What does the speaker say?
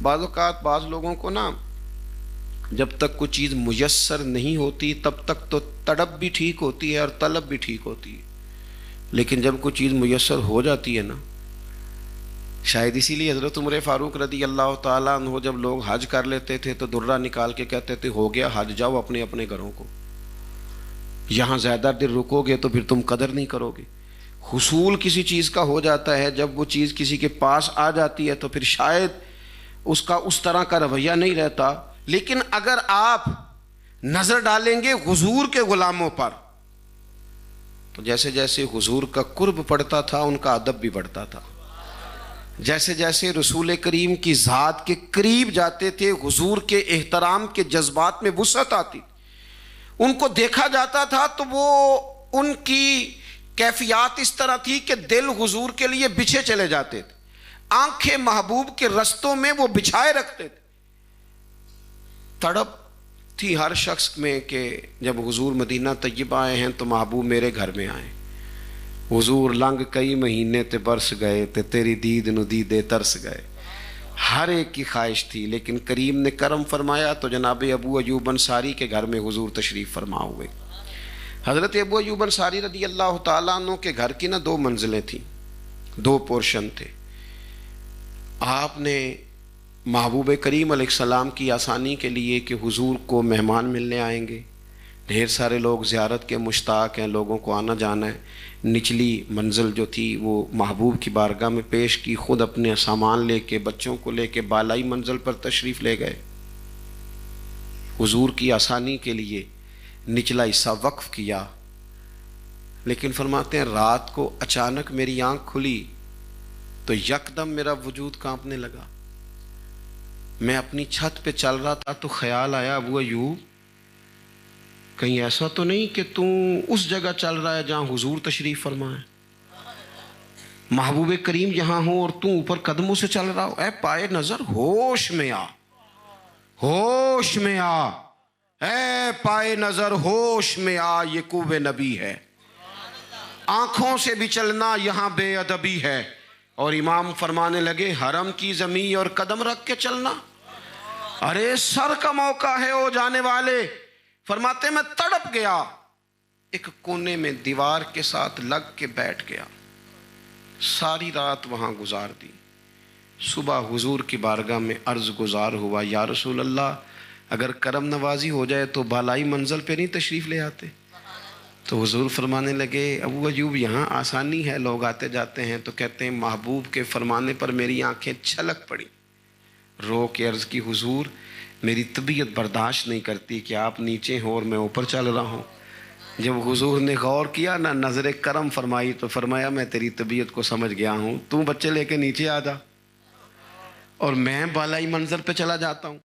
بعض اوقات بعض لوگوں کو نا جب تک کوئی چیز میسر نہیں ہوتی تب تک تو تڑپ بھی ٹھیک ہوتی ہے اور طلب بھی ٹھیک ہوتی ہے، لیکن جب کوئی چیز میسر ہو جاتی ہے نا، شاید اسی لیے حضرت عمر فاروق رضی اللہ تعالیٰ عنہ جب لوگ حج کر لیتے تھے تو درہ نکال کے کہتے تھے ہو گیا حج، جاؤ اپنے اپنے گھروں کو، یہاں زیادہ دیر رکو گے تو پھر تم قدر نہیں کرو گے۔ حصول کسی چیز کا ہو جاتا ہے، جب وہ چیز کسی کے پاس آ جاتی ہے تو پھر شاید اس کا اس طرح کا رویہ نہیں رہتا، لیکن اگر آپ نظر ڈالیں گے حضور کے غلاموں پر تو جیسے جیسے حضور کا قرب پڑتا تھا ان کا ادب بھی بڑھتا تھا، جیسے جیسے رسول کریم کی ذات کے قریب جاتے تھے حضور کے احترام کے جذبات میں وسعت آتی، ان کو دیکھا جاتا تھا تو وہ ان کی کیفیات اس طرح تھی کہ دل حضور کے لیے بچھے چلے جاتے تھے، آنکھیں محبوب کے رستوں میں وہ بچھائے رکھتے تھے۔ تڑپ تھی ہر شخص میں کہ جب حضور مدینہ طیبہ آئے ہیں تو محبوب میرے گھر میں آئے، حضور لنگ کئی مہینے تے برس گئے تے تیری دید نو دیدے ترس گئے، ہر ایک کی خواہش تھی، لیکن کریم نے کرم فرمایا تو جناب ابو ایوب انصاری کے گھر میں حضور تشریف فرما ہوئے۔ حضرت ابو ایوب انصاری رضی اللہ تعالیٰ عنہ کے گھر کی نا دو منزلیں تھیں، دو پورشن تھے۔ آپ نے محبوب کریم علیہ السلام کی آسانی کے لیے کہ حضور کو مہمان ملنے آئیں گے، ڈھیر سارے لوگ زیارت کے مشتاق ہیں، لوگوں کو آنا جانا ہے، نچلی منزل جو تھی وہ محبوب کی بارگاہ میں پیش کی، خود اپنے سامان لے کے بچوں کو لے کے بالائی منزل پر تشریف لے گئے۔ حضور کی آسانی کے لیے نچلا حصہ وقف کیا، لیکن فرماتے ہیں رات کو اچانک میری آنکھ کھلی تو یکدم میرا وجود کانپنے لگا، میں اپنی چھت پہ چل رہا تھا تو خیال آیا ابو ایوب کہیں ایسا تو نہیں کہ تو اس جگہ چل رہا ہے جہاں حضور تشریف فرما ہے، محبوب کریم یہاں ہو اور تو اوپر قدموں سے چل رہا ہو، اے پائے نظر ہوش میں آ، ہوش میں آ، اے پائے نظر ہوش میں آ، یہ کوب نبی ہے، آنکھوں سے بھی چلنا یہاں بے ادبی ہے۔ اور امام فرمانے لگے حرم کی زمین اور قدم رکھ کے چلنا، ارے سر کا موقع ہے او جانے والے۔ فرماتے میں تڑپ گیا، ایک کونے میں دیوار کے ساتھ لگ کے بیٹھ گیا، ساری رات وہاں گزار دی۔ صبح حضور کی بارگاہ میں عرض گزار ہوا یا رسول اللہ اگر کرم نوازی ہو جائے تو بالائی منزل پہ نہیں تشریف لے آتے؟ تو حضور فرمانے لگے ابو ایوب یہاں آسانی ہے، لوگ آتے جاتے ہیں، تو کہتے ہیں محبوب کے فرمانے پر میری آنکھیں چھلک پڑی، رو کے عرض کی حضور میری طبیعت برداشت نہیں کرتی کہ آپ نیچے ہوں اور میں اوپر چل رہا ہوں۔ جب حضور نے غور کیا نا، نظر کرم فرمائی تو فرمایا میں تیری طبیعت کو سمجھ گیا ہوں، تو بچے لے کے نیچے آ جا اور میں بالائی منظر پہ چلا جاتا ہوں۔